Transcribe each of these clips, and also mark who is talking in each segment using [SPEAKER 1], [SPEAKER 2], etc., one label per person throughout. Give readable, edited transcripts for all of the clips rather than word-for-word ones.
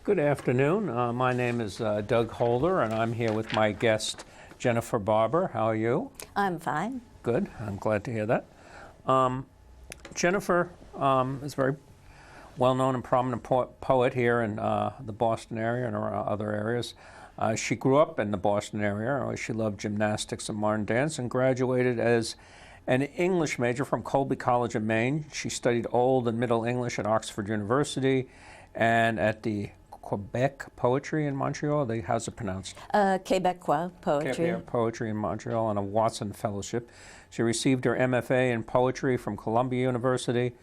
[SPEAKER 1] Good afternoon. My name is Doug Holder, and I'm here with my guest, Jennifer Barber. How are you?
[SPEAKER 2] I'm fine.
[SPEAKER 1] Good. I'm glad to hear that. Jennifer is a very well-known and prominent poet here in the Boston area and other areas. She grew up in the Boston area. She loved gymnastics and modern dance and graduated as an English major from Colby College in Maine. She studied Old and Middle English at Oxford University and at the Quebec Poetry in Montreal. How's it pronounced?
[SPEAKER 2] Quebecois Poetry.
[SPEAKER 1] Quebec Poetry in Montreal and a Watson Fellowship. She received her MFA in Poetry from Columbia University,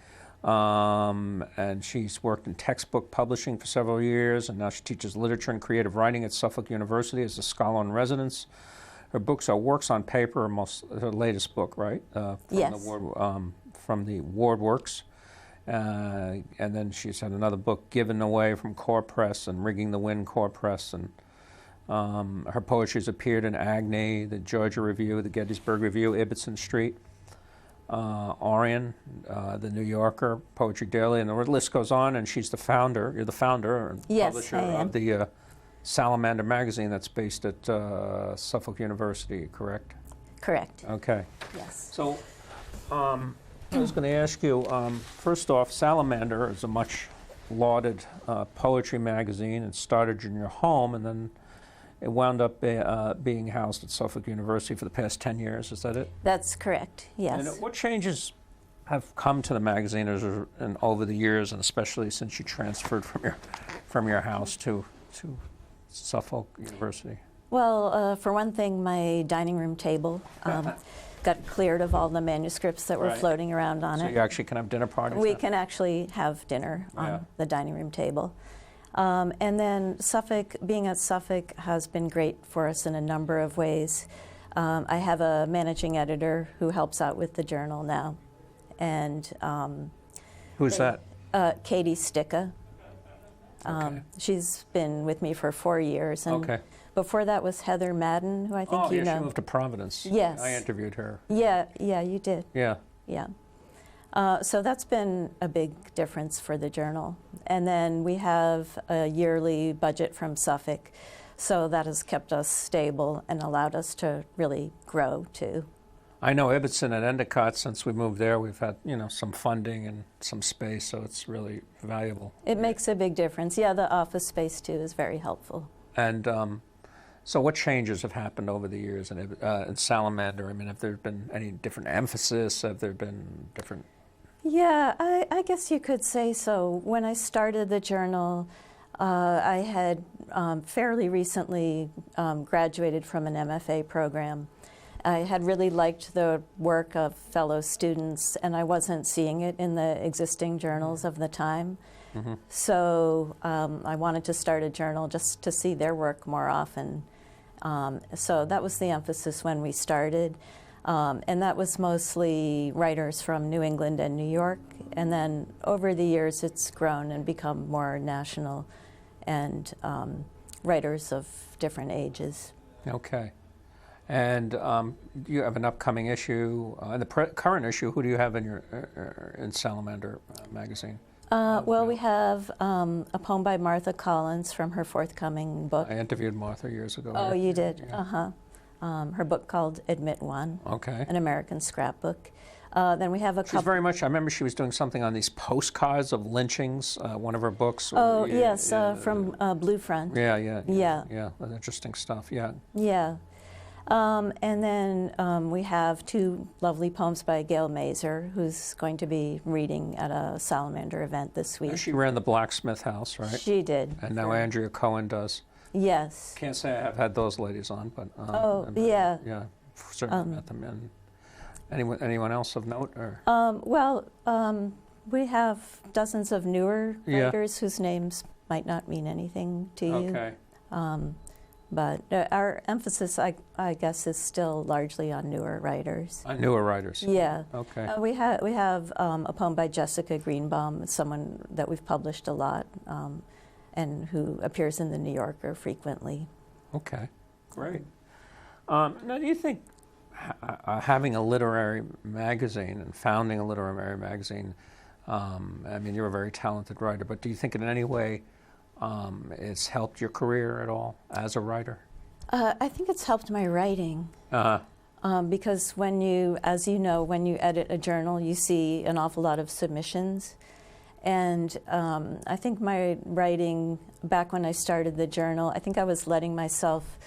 [SPEAKER 1] and she's worked in textbook publishing for several years, and now she teaches literature and creative writing at Suffolk University as a scholar in residence. Her books are Works on Paper, her latest book, right?
[SPEAKER 2] Yes.
[SPEAKER 1] From the Ward Works. And then she's had another book, Given Away, from Core Press, and Rigging the Wind, Core Press. And her poetry's appeared in Agni, the Georgia Review, the Gettysburg Review, Ibbotson Street, Orion, the New Yorker, Poetry Daily, and the list goes on. And she's the founder, you're the founder and publisher of the Salamander Magazine that's based at Suffolk University, correct?
[SPEAKER 2] Correct.
[SPEAKER 1] Okay.
[SPEAKER 2] Yes.
[SPEAKER 1] So, I was going to ask you, first off, Salamander is a much lauded poetry magazine. It started in your home, and then it wound up being housed at Suffolk University for the past 10 years. Is that it?
[SPEAKER 2] That's correct, yes.
[SPEAKER 1] And what changes have come to the magazine over the years, and especially since you transferred from your house to Suffolk University?
[SPEAKER 2] Well, for one thing, my dining room table got cleared of all the manuscripts that were floating around on it.
[SPEAKER 1] So you actually can have dinner parties?
[SPEAKER 2] We can actually have dinner on the dining room table. And then Suffolk, being at Suffolk, has been great for us in a number of ways. I have a managing editor who helps out with the journal now. And
[SPEAKER 1] who's that?
[SPEAKER 2] Katie Sticka. She's been with me for 4 years. And before that was Heather Madden, who I think you know.
[SPEAKER 1] She moved to Providence.
[SPEAKER 2] Yes.
[SPEAKER 1] I interviewed her.
[SPEAKER 2] Yeah, you did.
[SPEAKER 1] Yeah.
[SPEAKER 2] Yeah. So that's been a big difference for the journal. And then we have a yearly budget from Suffolk, so that has kept us stable and allowed us to really grow too.
[SPEAKER 1] I know Ibbotson at Endicott, since we moved there, we've had, some funding and some space, so it's really valuable.
[SPEAKER 2] It makes a big difference. Yeah, the office space too is very helpful.
[SPEAKER 1] And so what changes have happened over the years in Salamander? I mean, have there been any different emphasis? Have there been different...
[SPEAKER 2] Yeah, I guess you could say so. When I started the journal, I had fairly recently graduated from an MFA program. I had really liked the work of fellow students, and I wasn't seeing it in the existing journals of the time. Mm-hmm. So I wanted to start a journal just to see their work more often. So that was the emphasis when we started. And that was mostly writers from New England and New York. And then over the years, it's grown and become more national and writers of different ages.
[SPEAKER 1] Okay. And you have an upcoming issue. In the current issue, who do you have in Salamander Magazine?
[SPEAKER 2] Well, we have a poem by Martha Collins from her forthcoming book.
[SPEAKER 1] I interviewed Martha years ago.
[SPEAKER 2] Oh, you did? Yeah. Her book called Admit One, an American scrapbook. Then we have a couple...
[SPEAKER 1] She's very much, I remember she was doing something on these postcards of lynchings, one of her books.
[SPEAKER 2] Oh, yes, from Blue Front.
[SPEAKER 1] Yeah, interesting stuff, yeah.
[SPEAKER 2] Yeah. And then we have two lovely poems by Gail Mazer, who's going to be reading at a Salamander event this week.
[SPEAKER 1] She ran the Blacksmith House, right?
[SPEAKER 2] She did.
[SPEAKER 1] And now Andrea Cohen does.
[SPEAKER 2] Yes.
[SPEAKER 1] Can't say I have had those ladies on, but
[SPEAKER 2] yeah,
[SPEAKER 1] certainly met them. And anyone else of note? Or?
[SPEAKER 2] We have dozens of newer writers whose names might not mean anything to you.
[SPEAKER 1] Okay.
[SPEAKER 2] But our emphasis, I guess, is still largely on newer writers.
[SPEAKER 1] On newer writers.
[SPEAKER 2] Yeah.
[SPEAKER 1] Okay.
[SPEAKER 2] We have a poem by Jessica Greenbaum, someone that we've published a lot, and who appears in the New Yorker frequently.
[SPEAKER 1] Okay, great. Now, do you think having a literary magazine and founding a literary magazine, I mean, you're a very talented writer, but do you think in any way it's helped your career at all as a writer?
[SPEAKER 2] I think it's helped my writing.
[SPEAKER 1] Uh-huh.
[SPEAKER 2] Because when you, as you know, when you edit a journal, you see an awful lot of submissions. And I think my writing, back when I started the journal, I think I was letting myself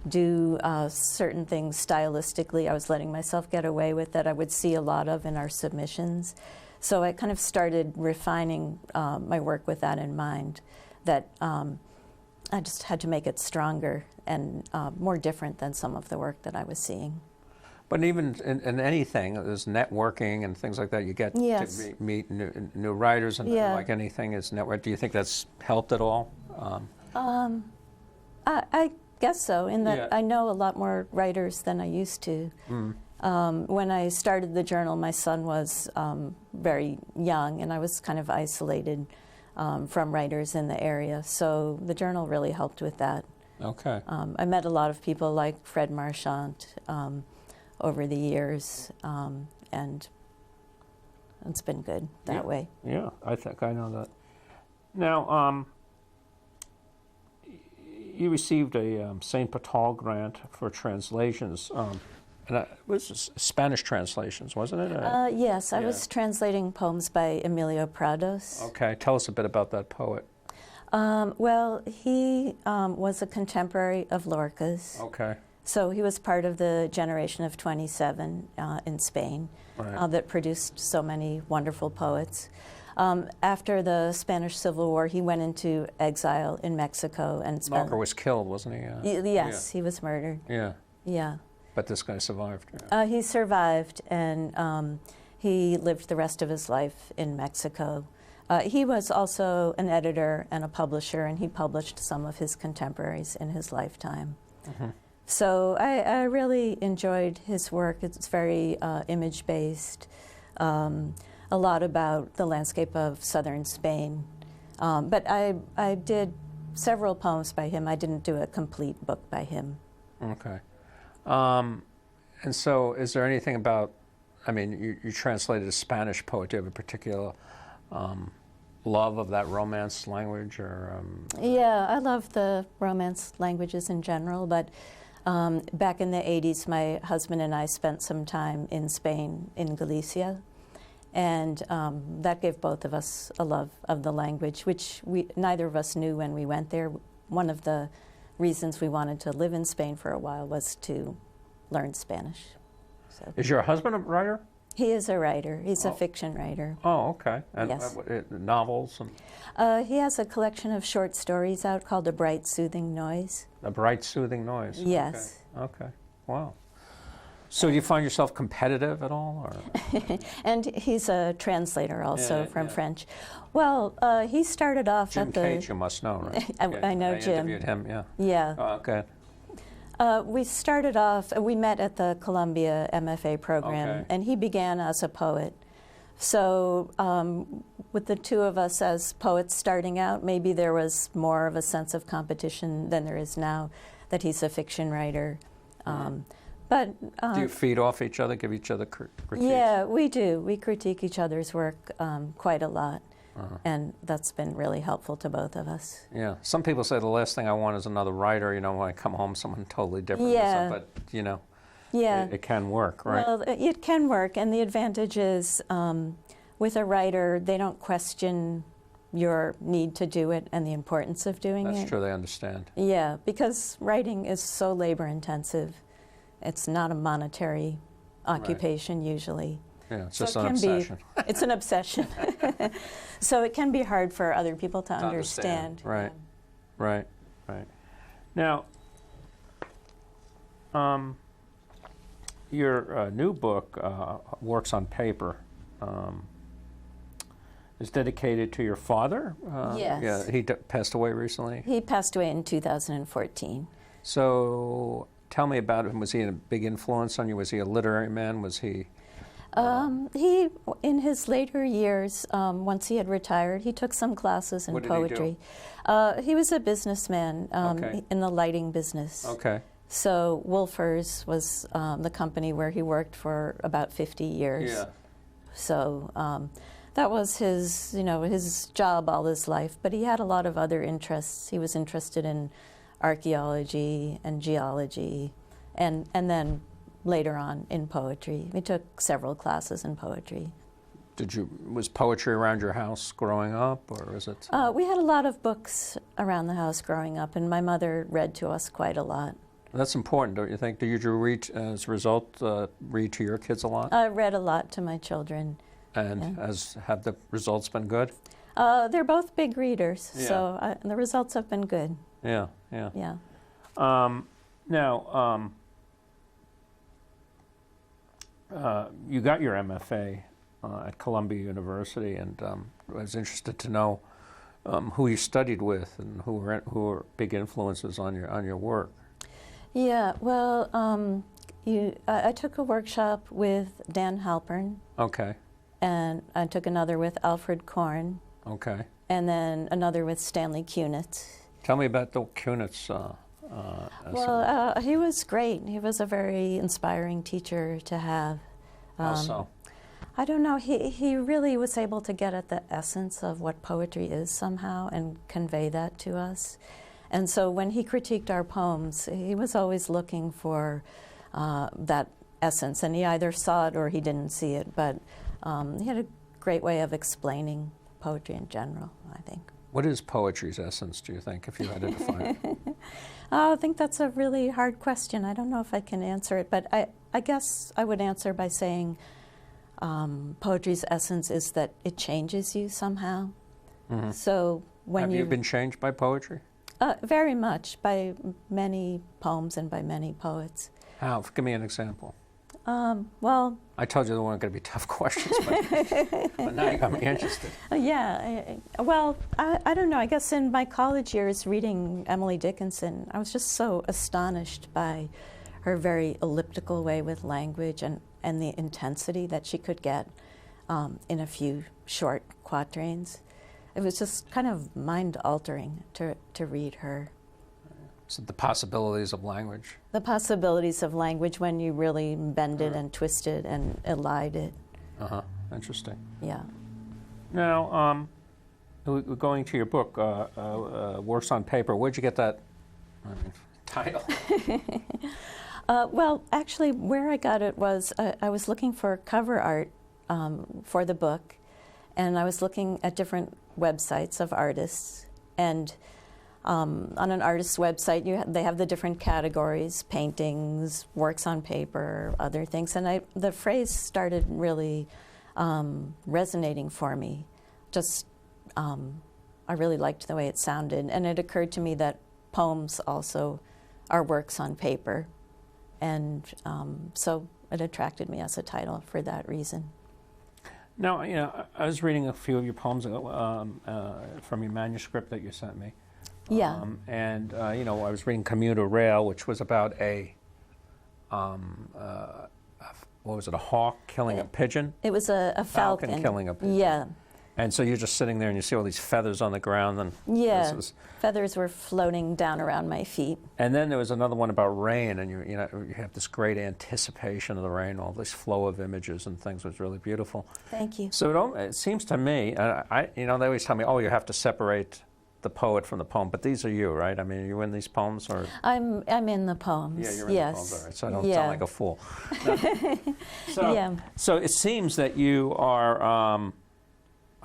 [SPEAKER 2] do certain things stylistically. I was letting myself get away with that I would see a lot of in our submissions. So I kind of started refining my work with that in mind, that I just had to make it stronger and more different than some of the work that I was seeing.
[SPEAKER 1] But even in anything, there's networking and things like that. You get
[SPEAKER 2] Yes.
[SPEAKER 1] to meet new writers, and
[SPEAKER 2] Yeah.
[SPEAKER 1] like anything is network. Do you think that's helped at all?
[SPEAKER 2] I guess so, in that
[SPEAKER 1] Yeah.
[SPEAKER 2] I know a lot more writers than I used to. When I started the journal, my son was very young, and I was kind of isolated from writers in the area. So the journal really helped with that.
[SPEAKER 1] Okay.
[SPEAKER 2] I met a lot of people like Fred Marchant over the years, and it's been good that way.
[SPEAKER 1] Yeah, I think I know that. Now, you received a St. Paul grant for translations. And it was Spanish translations, wasn't it?
[SPEAKER 2] Yes, I
[SPEAKER 1] yeah.
[SPEAKER 2] was translating poems by Emilio Prados.
[SPEAKER 1] Okay, tell us a bit about that poet.
[SPEAKER 2] Well, he was a contemporary of Lorca's.
[SPEAKER 1] Okay.
[SPEAKER 2] So he was part of the generation of 27 in Spain
[SPEAKER 1] Right.
[SPEAKER 2] that produced so many wonderful poets. After the Spanish Civil War, he went into exile in Mexico and spent...
[SPEAKER 1] Lorca was killed, wasn't he?
[SPEAKER 2] Yes, he was murdered.
[SPEAKER 1] Yeah.
[SPEAKER 2] Yeah.
[SPEAKER 1] But this guy survived.
[SPEAKER 2] He survived, and he lived the rest of his life in Mexico. He was also an editor and a publisher, and he published some of his contemporaries in his lifetime.
[SPEAKER 1] Mm-hmm.
[SPEAKER 2] So I really enjoyed his work. It's very image-based, a lot about the landscape of southern Spain. But I did several poems by him. I didn't do a complete book by him.
[SPEAKER 1] Okay. And so is there anything about, I mean, you translated a Spanish poet. Do you have a particular love of that Romance language? Or
[SPEAKER 2] Yeah, I love the Romance languages in general, but back in the 80s, my husband and I spent some time in Spain, in Galicia, and that gave both of us a love of the language, which neither of us knew when we went there. One of the reasons we wanted to live in Spain for a while was to learn Spanish. So.
[SPEAKER 1] Is your husband a writer?
[SPEAKER 2] He is a writer. He's a fiction writer.
[SPEAKER 1] Oh, okay. And
[SPEAKER 2] Yes.
[SPEAKER 1] Novels? And
[SPEAKER 2] He has a collection of short stories out called A Bright Soothing Noise.
[SPEAKER 1] A Bright Soothing Noise?
[SPEAKER 2] Yes.
[SPEAKER 1] Okay. Wow. So do you find yourself competitive at all? Or?
[SPEAKER 2] And he's a translator also
[SPEAKER 1] Yeah,
[SPEAKER 2] from
[SPEAKER 1] yeah.
[SPEAKER 2] French. Well, he started off
[SPEAKER 1] Jim
[SPEAKER 2] at the...
[SPEAKER 1] Cage, you must know, right?
[SPEAKER 2] I know Jim.
[SPEAKER 1] I interviewed him, yeah.
[SPEAKER 2] Yeah.
[SPEAKER 1] Oh, okay.
[SPEAKER 2] We started off, we met at the Columbia MFA program,
[SPEAKER 1] Okay.
[SPEAKER 2] and he began as a poet. So with the two of us as poets starting out, maybe there was more of a sense of competition than there is now that he's a fiction writer. But
[SPEAKER 1] Do you feed off each other, give each other critiques?
[SPEAKER 2] yeah, we do. We critique each other's work quite a lot, and that's been really helpful to both of us.
[SPEAKER 1] Yeah. Some people say the last thing I want is another writer, when I come home, someone totally different.
[SPEAKER 2] Yeah.
[SPEAKER 1] But,
[SPEAKER 2] Yeah.
[SPEAKER 1] it can work, right?
[SPEAKER 2] Well, it can work, and the advantage is with a writer, they don't question your need to do it and the importance of doing it.
[SPEAKER 1] That's true, they understand.
[SPEAKER 2] Yeah, because writing is so labor-intensive. It's not a monetary occupation usually.
[SPEAKER 1] Yeah, it's
[SPEAKER 2] So
[SPEAKER 1] just
[SPEAKER 2] it
[SPEAKER 1] an
[SPEAKER 2] can
[SPEAKER 1] obsession.
[SPEAKER 2] It's an obsession. So it can be hard for other people to understand.
[SPEAKER 1] Right, right. Now, your new book, Works on Paper, is dedicated to your father.
[SPEAKER 2] Yes.
[SPEAKER 1] Yeah, he passed away recently.
[SPEAKER 2] He passed away in 2014.
[SPEAKER 1] So tell me about him. Was he a big influence on you? Was he a literary man? Was he?
[SPEAKER 2] He, in his later years, once he had retired, he took some classes in
[SPEAKER 1] What did he do?
[SPEAKER 2] poetry. He was a businessman
[SPEAKER 1] Okay.
[SPEAKER 2] in the lighting business.
[SPEAKER 1] Okay.
[SPEAKER 2] So Wolfers was the company where he worked for about 50 years.
[SPEAKER 1] Yeah.
[SPEAKER 2] So that was his, his job all his life. But he had a lot of other interests. He was interested in archaeology and geology, and then later on in poetry. We took several classes in poetry.
[SPEAKER 1] Was poetry around your house growing up, or is it?
[SPEAKER 2] We had a lot of books around the house growing up, and my mother read to us quite a lot.
[SPEAKER 1] That's important, don't you think? Do you read, as a result, read to your kids a lot?
[SPEAKER 2] I read a lot to my children.
[SPEAKER 1] And have the results been good?
[SPEAKER 2] They're both big readers, so the results have been good.
[SPEAKER 1] Yeah. Now, you got your MFA at Columbia University, and I was interested to know who you studied with and who were big influences on your work.
[SPEAKER 2] Yeah, well, I took a workshop with Dan Halpern.
[SPEAKER 1] Okay.
[SPEAKER 2] And I took another with Alfred Korn.
[SPEAKER 1] Okay.
[SPEAKER 2] And then another with Stanley Kunitz.
[SPEAKER 1] Tell me about the Kunitz.
[SPEAKER 2] Well, he was great. He was a very inspiring teacher to have.
[SPEAKER 1] How so?
[SPEAKER 2] I don't know. He really was able to get at the essence of what poetry is somehow and convey that to us. And so when he critiqued our poems, he was always looking for that essence, and he either saw it or he didn't see it. But he had a great way of explaining poetry in general, I think.
[SPEAKER 1] What is poetry's essence, do you think, if you had to define it?
[SPEAKER 2] I think that's a really hard question. I don't know if I can answer it, but I guess I would answer by saying poetry's essence is that it changes you somehow. Mm-hmm. So when
[SPEAKER 1] Have you been changed by poetry?
[SPEAKER 2] Very much, by many poems and by many poets.
[SPEAKER 1] How? Give me an example.
[SPEAKER 2] Well,
[SPEAKER 1] I told you there weren't going to be tough questions, but now you got me interested.
[SPEAKER 2] Yeah. Well, I don't know. I guess in my college years reading Emily Dickinson, I was just so astonished by her very elliptical way with language and the intensity that she could get in a few short quatrains. It was just kind of mind-altering to read her.
[SPEAKER 1] So the possibilities of language. The
[SPEAKER 2] possibilities of language when you really bend it and twist it and elide it.
[SPEAKER 1] Interesting.
[SPEAKER 2] Yeah.
[SPEAKER 1] Now, going to your book, Works on Paper, where'd you get that title?
[SPEAKER 2] Well, actually, where I got it was I was looking for cover art for the book, and I was looking at different websites of artists, and on an artist's website, they have the different categories: paintings, works on paper, other things. And the phrase started really resonating for me. Just, I really liked the way it sounded. And it occurred to me that poems also are works on paper. And so it attracted me as a title for that reason.
[SPEAKER 1] Now, I was reading a few of your poems from your manuscript that you sent me.
[SPEAKER 2] Yeah.
[SPEAKER 1] I was reading Commuter Rail, which was about a hawk killing a pigeon?
[SPEAKER 2] It was a falcon
[SPEAKER 1] killing a pigeon.
[SPEAKER 2] Yeah.
[SPEAKER 1] And so you're just sitting there and you see all these feathers on the ground. And
[SPEAKER 2] feathers were floating down around my feet.
[SPEAKER 1] And then there was another one about rain, and you have this great anticipation of the rain, all this flow of images and things was really beautiful.
[SPEAKER 2] Thank you.
[SPEAKER 1] So it seems to me, they always tell me, you have to separate the poet from the poem, but these are you, right? I mean, are you in these poems, or
[SPEAKER 2] I'm in the poems.
[SPEAKER 1] Yeah, you're in the poems, all right. So I don't sound like a fool.
[SPEAKER 2] No.
[SPEAKER 1] So it seems that you are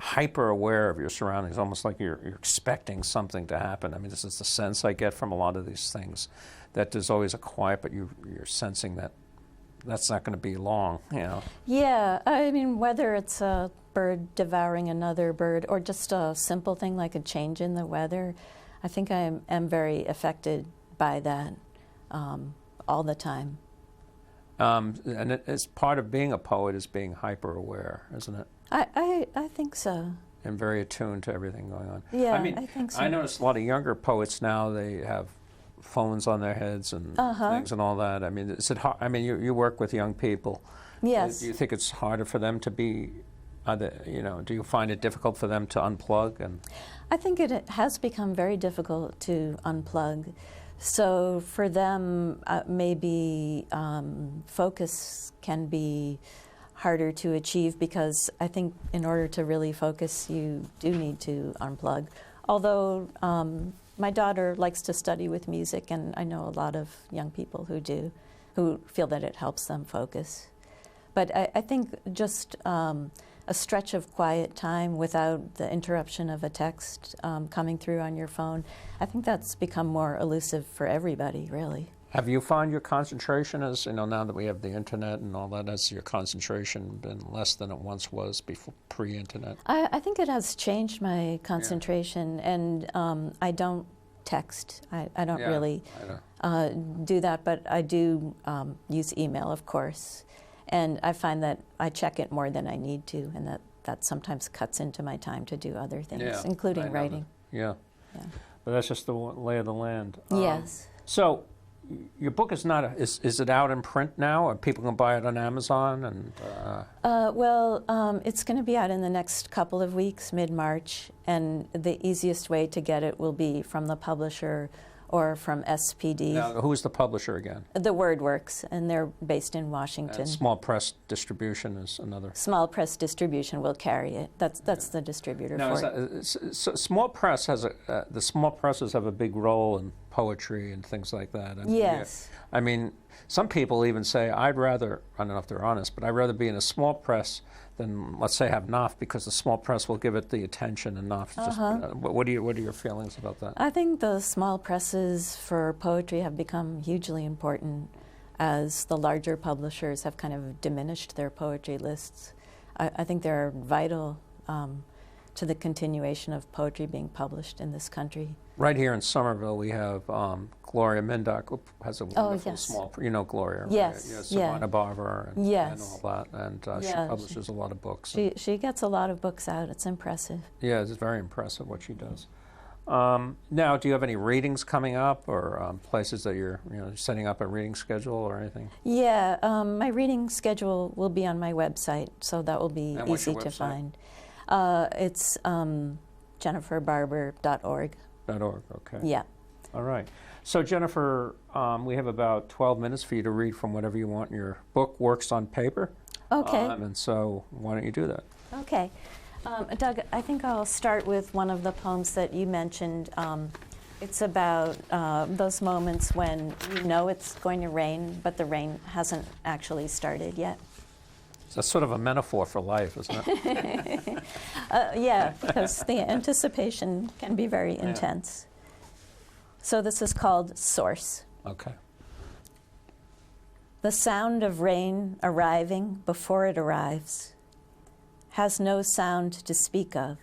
[SPEAKER 1] hyper aware of your surroundings, almost like you're expecting something to happen. I mean, this is the sense I get from a lot of these things, that there's always a quiet, but you're sensing that that's not going to be long.
[SPEAKER 2] Yeah, I mean, whether it's a bird devouring another bird or just a simple thing like a change in the weather, I think I am very affected by that all the time.
[SPEAKER 1] And it's part of being a poet is being hyper aware, isn't it?
[SPEAKER 2] I think so.
[SPEAKER 1] And very attuned to everything going on.
[SPEAKER 2] Yeah, I think so.
[SPEAKER 1] I notice a lot of younger poets now, they have phones on their heads and things and all that. I mean, is it hard? I mean, you work with young people.
[SPEAKER 2] Yes.
[SPEAKER 1] Do you think it's harder for them to be, do you find it difficult for them to unplug?
[SPEAKER 2] I think it has become very difficult to unplug. So for them, maybe focus can be harder to achieve because I think in order to really focus, you do need to unplug. Although my daughter likes to study with music, and I know a lot of young people who do, who feel that it helps them focus. But I think just a stretch of quiet time without the interruption of a text coming through on your phone, I think that's become more elusive for everybody, really.
[SPEAKER 1] Have you found your concentration as, now that we have the internet and all that, has your concentration been less than it once was before, pre-internet?
[SPEAKER 2] I think it has changed my concentration, and I don't text. I don't really do that, but I do use email, of course. And I find that I check it more than I need to, and that sometimes cuts into my time to do other things, including writing.
[SPEAKER 1] Yeah. But that's just the lay of the land.
[SPEAKER 2] Yes.
[SPEAKER 1] So, your book is not, is it out in print now, or people can buy it on Amazon? And
[SPEAKER 2] it's going to be out in the next couple of weeks, mid-March, and the easiest way to get it will be from the publisher or from SPD.
[SPEAKER 1] Now, who's the publisher again?
[SPEAKER 2] The WordWorks, and they're based in Washington.
[SPEAKER 1] And Small Press Distribution is another.
[SPEAKER 2] Small Press Distribution will carry it. That's the distributor for it.
[SPEAKER 1] So Small Press has the small presses have a big role in poetry and things like that.
[SPEAKER 2] Yes.
[SPEAKER 1] I mean, some people even say, I'd rather, I don't know if they're honest, but I'd rather be in a small press than, let's say, have NOF, because the small press will give it the attention, and NOF just, what are your feelings about that?
[SPEAKER 2] I think the small presses for poetry have become hugely important as the larger publishers have kind of diminished their poetry lists. I think they're vital to the continuation of poetry being published in this country.
[SPEAKER 1] Right here in Somerville, we have Gloria Mindock, who has a wonderful small, Gloria,
[SPEAKER 2] yes,
[SPEAKER 1] right? Jennifer Barber and all that, and she publishes a lot of books.
[SPEAKER 2] She gets a lot of books out. It's impressive.
[SPEAKER 1] Yeah, it's very impressive what she does. Now, do you have any readings coming up, or places that you're setting up a reading schedule or anything?
[SPEAKER 2] Yeah, my reading schedule will be on my website, so that will be easy to find. It's jenniferbarber.org.
[SPEAKER 1] Okay.
[SPEAKER 2] Yeah.
[SPEAKER 1] All right. So, Jennifer, we have about 12 minutes for you to read from whatever you want in your book, Works on Paper.
[SPEAKER 2] Okay.
[SPEAKER 1] And so, why don't you do that?
[SPEAKER 2] Okay. Doug, I think I'll start with one of the poems that you mentioned. It's about those moments when you know it's going to rain, but the rain hasn't actually started yet.
[SPEAKER 1] That's sort of a metaphor for life, isn't it?
[SPEAKER 2] Yeah, because the anticipation can be very intense. So this is called Source.
[SPEAKER 1] Okay.
[SPEAKER 2] The sound of rain arriving before it arrives has no sound to speak of,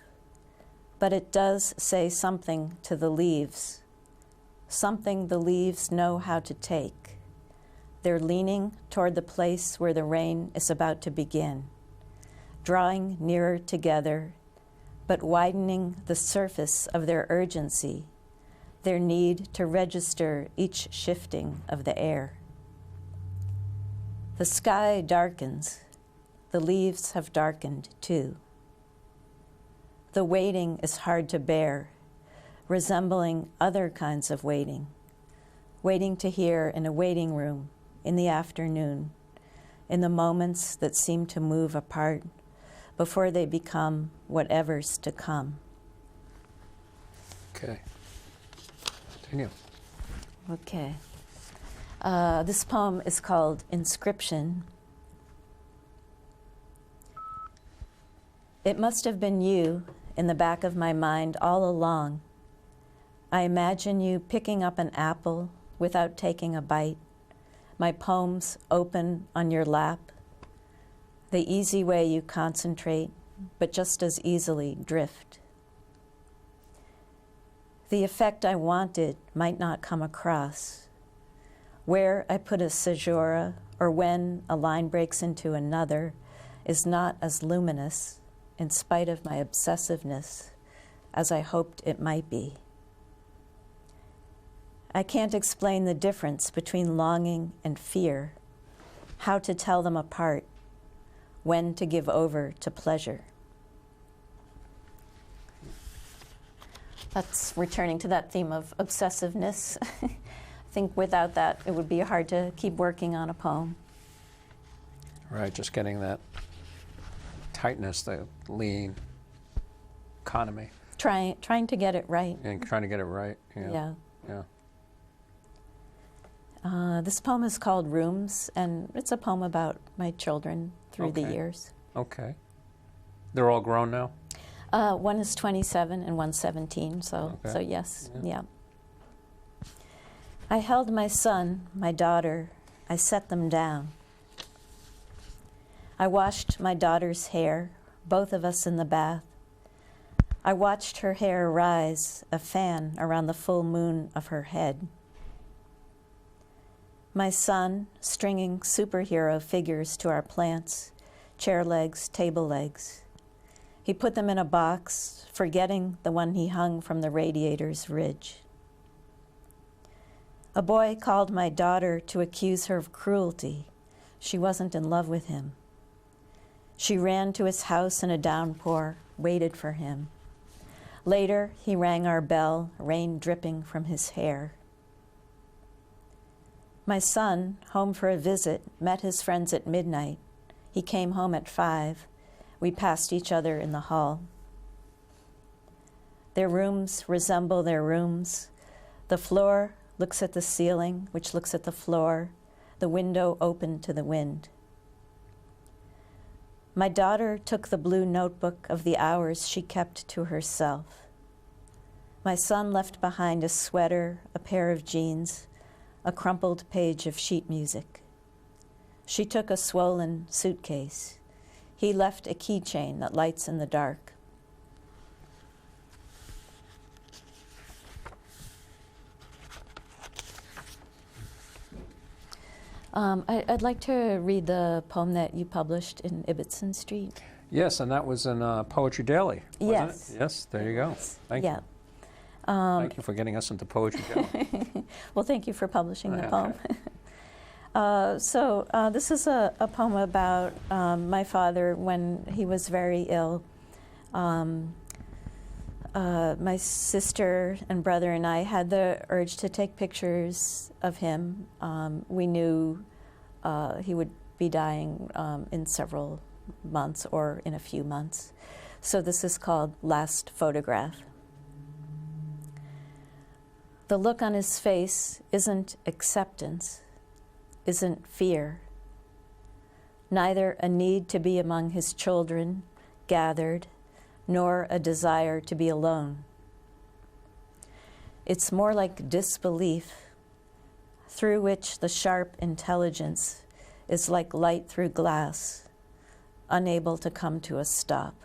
[SPEAKER 2] but it does say something to the leaves, something the leaves know how to take. They're leaning toward the place where the rain is about to begin, drawing nearer together, but widening the surface of their urgency, their need to register each shifting of the air. The sky darkens. The leaves have darkened too. The waiting is hard to bear, resembling other kinds of waiting, waiting to hear in a waiting room in the afternoon, in the moments that seem to move apart before they become whatever's to come.
[SPEAKER 1] Okay. Continue.
[SPEAKER 2] Okay. This poem is called Inscription. It must have been you in the back of my mind all along. I imagine you picking up an apple without taking a bite, my poems open on your lap, the easy way you concentrate, but just as easily drift. The effect I wanted might not come across. Where I put a caesura, or when a line breaks into another, is not as luminous, in spite of my obsessiveness, as I hoped it might be. I can't explain the difference between longing and fear, how to tell them apart, when to give over to pleasure. That's returning to that theme of obsessiveness. I think without that, it would be hard to keep working on a poem.
[SPEAKER 1] Right, just getting that tightness, the lean economy.
[SPEAKER 2] Trying to get it right.
[SPEAKER 1] And trying to get it right.
[SPEAKER 2] Yeah.
[SPEAKER 1] Yeah.
[SPEAKER 2] This poem is called Rooms, and it's a poem about my children through the
[SPEAKER 1] Okay.
[SPEAKER 2] years.
[SPEAKER 1] Okay. They're all grown now?
[SPEAKER 2] One is 27 and one's 17, so yes, yeah. I held my son, my daughter, I set them down. I washed my daughter's hair, both of us in the bath. I watched her hair rise, a fan around the full moon of her head. My son, stringing superhero figures to our plants, chair legs, table legs. He put them in a box, forgetting the one he hung from the radiator's ridge. A boy called my daughter to accuse her of cruelty. She wasn't in love with him. She ran to his house in a downpour, waited for him. Later, he rang our bell, rain dripping from his hair. My son, home for a visit, met his friends at midnight. He came home at 5. We passed each other in the hall. Their rooms resemble their rooms. The floor looks at the ceiling, which looks at the floor, the window open to the wind. My daughter took the blue notebook of the hours she kept to herself. My son left behind a sweater, a pair of jeans, a crumpled page of sheet music. She took a swollen suitcase. He left a keychain that lights in the dark. I'd like to read the poem that you published in Ibbotson Street.
[SPEAKER 1] Yes, and that was in Poetry Daily, wasn't
[SPEAKER 2] Yes.
[SPEAKER 1] it? Yes, there you go. Thank you. Thank you for getting us into Poetry Daily.
[SPEAKER 2] Well, thank you for publishing the
[SPEAKER 1] Okay.
[SPEAKER 2] poem. This is a poem about my father when he was very ill. My sister and brother and I had the urge to take pictures of him. We knew he would be dying in several months or in a few months. So this is called Last Photograph. The look on his face isn't acceptance, isn't fear, neither a need to be among his children, gathered, nor a desire to be alone. It's more like disbelief, through which the sharp intelligence is like light through glass, unable to come to a stop.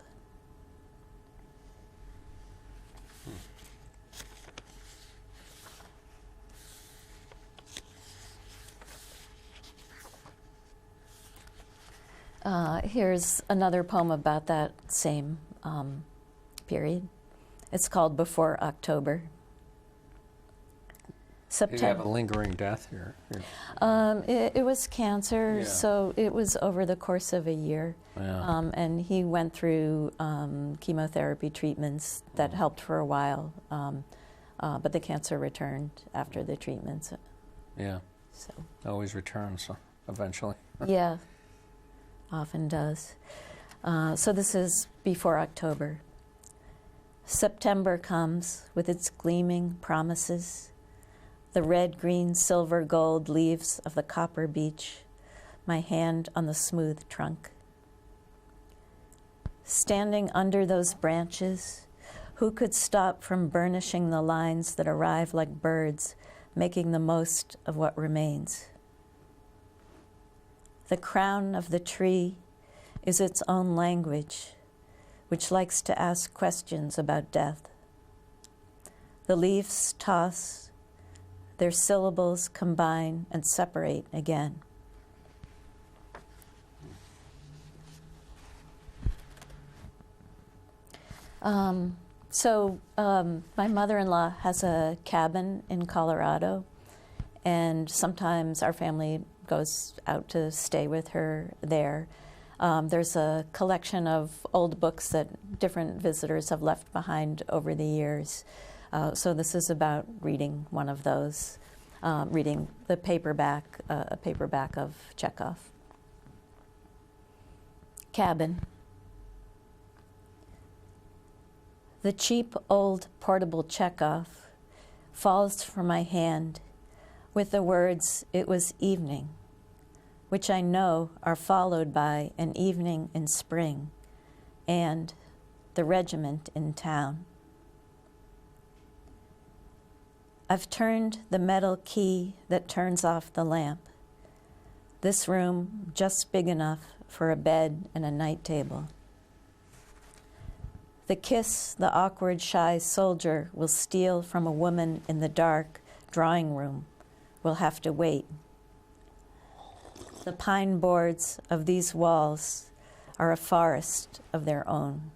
[SPEAKER 2] Here's another poem about that same period. It's called Before October.
[SPEAKER 1] Did you have a lingering death here?
[SPEAKER 2] It was cancer,
[SPEAKER 1] Yeah.
[SPEAKER 2] so it was over the course of a year.
[SPEAKER 1] Yeah.
[SPEAKER 2] And he went through chemotherapy treatments that helped for a while, but the cancer returned after the treatments.
[SPEAKER 1] Yeah.
[SPEAKER 2] So.
[SPEAKER 1] Always returns eventually.
[SPEAKER 2] Yeah, often does. So this is Before October. September comes with its gleaming promises, the red, green, silver, gold leaves of the copper beech, my hand on the smooth trunk. Standing under those branches, who could stop from burnishing the lines that arrive like birds, making the most of what remains? The crown of the tree is its own language, which likes to ask questions about death. The leaves toss, their syllables combine and separate again. My mother-in-law has a cabin in Colorado, and sometimes our family goes out to stay with her there. There's a collection of old books that different visitors have left behind over the years. So this is about reading one of those, reading the paperback, a paperback of Chekhov. Cabin. The cheap old portable Chekhov falls from my hand with the words, "It was evening," which I know are followed by "An evening in spring" and "The regiment in town." I've turned the metal key that turns off the lamp. This room just big enough for a bed and a night table. The kiss the awkward, shy soldier will steal from a woman in the dark drawing room will have to wait. The pine boards of these walls are a forest of their own.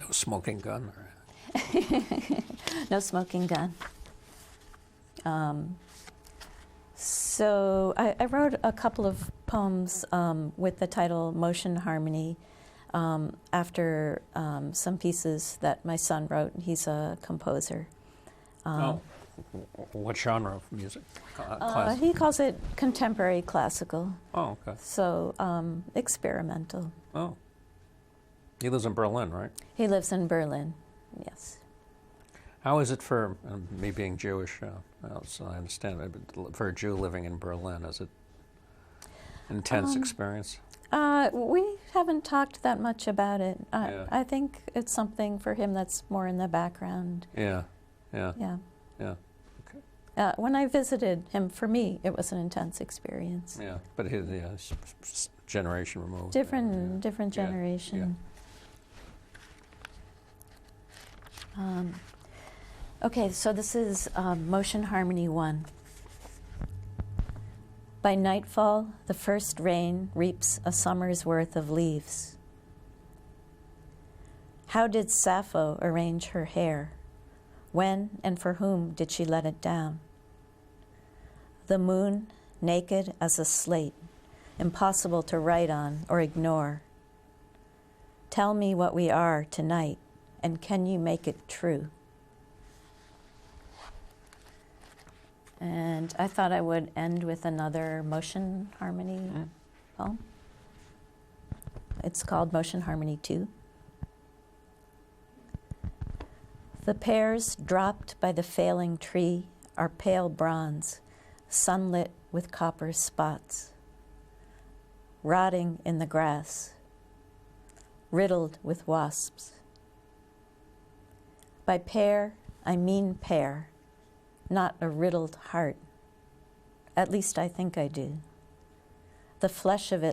[SPEAKER 1] No smoking gun?
[SPEAKER 2] No smoking gun. So I wrote a couple of poems with the title Motion Harmony after some pieces that my son wrote. He's a composer.
[SPEAKER 1] What genre of music?
[SPEAKER 2] He calls it contemporary classical.
[SPEAKER 1] Oh, okay.
[SPEAKER 2] So experimental.
[SPEAKER 1] Oh. He lives in Berlin, right?
[SPEAKER 2] He lives in Berlin, yes.
[SPEAKER 1] How is it for me being Jewish? So I understand it, but for a Jew living in Berlin, is it intense experience?
[SPEAKER 2] We haven't talked that much about it.
[SPEAKER 1] Yeah.
[SPEAKER 2] I think it's something for him that's more in the background.
[SPEAKER 1] Yeah.
[SPEAKER 2] Yeah.
[SPEAKER 1] Okay.
[SPEAKER 2] When I visited him, for me, it was an intense experience.
[SPEAKER 1] Yeah, but his generation removed.
[SPEAKER 2] Different generation.
[SPEAKER 1] Yeah.
[SPEAKER 2] Okay, so this is Motion Harmony 1. By nightfall, the first rain reaps a summer's worth of leaves. How did Sappho arrange her hair? When and for whom did she let it down? The moon, naked as a slate, impossible to write on or ignore. Tell me what we are tonight, and can you make it true? And I thought I would end with another Motion Harmony poem. It's called Motion Harmony 2. The pears dropped by the failing tree are pale bronze, sunlit with copper spots, rotting in the grass, riddled with wasps. By pear, I mean pear, not a riddled heart. At least I think I do. The flesh of it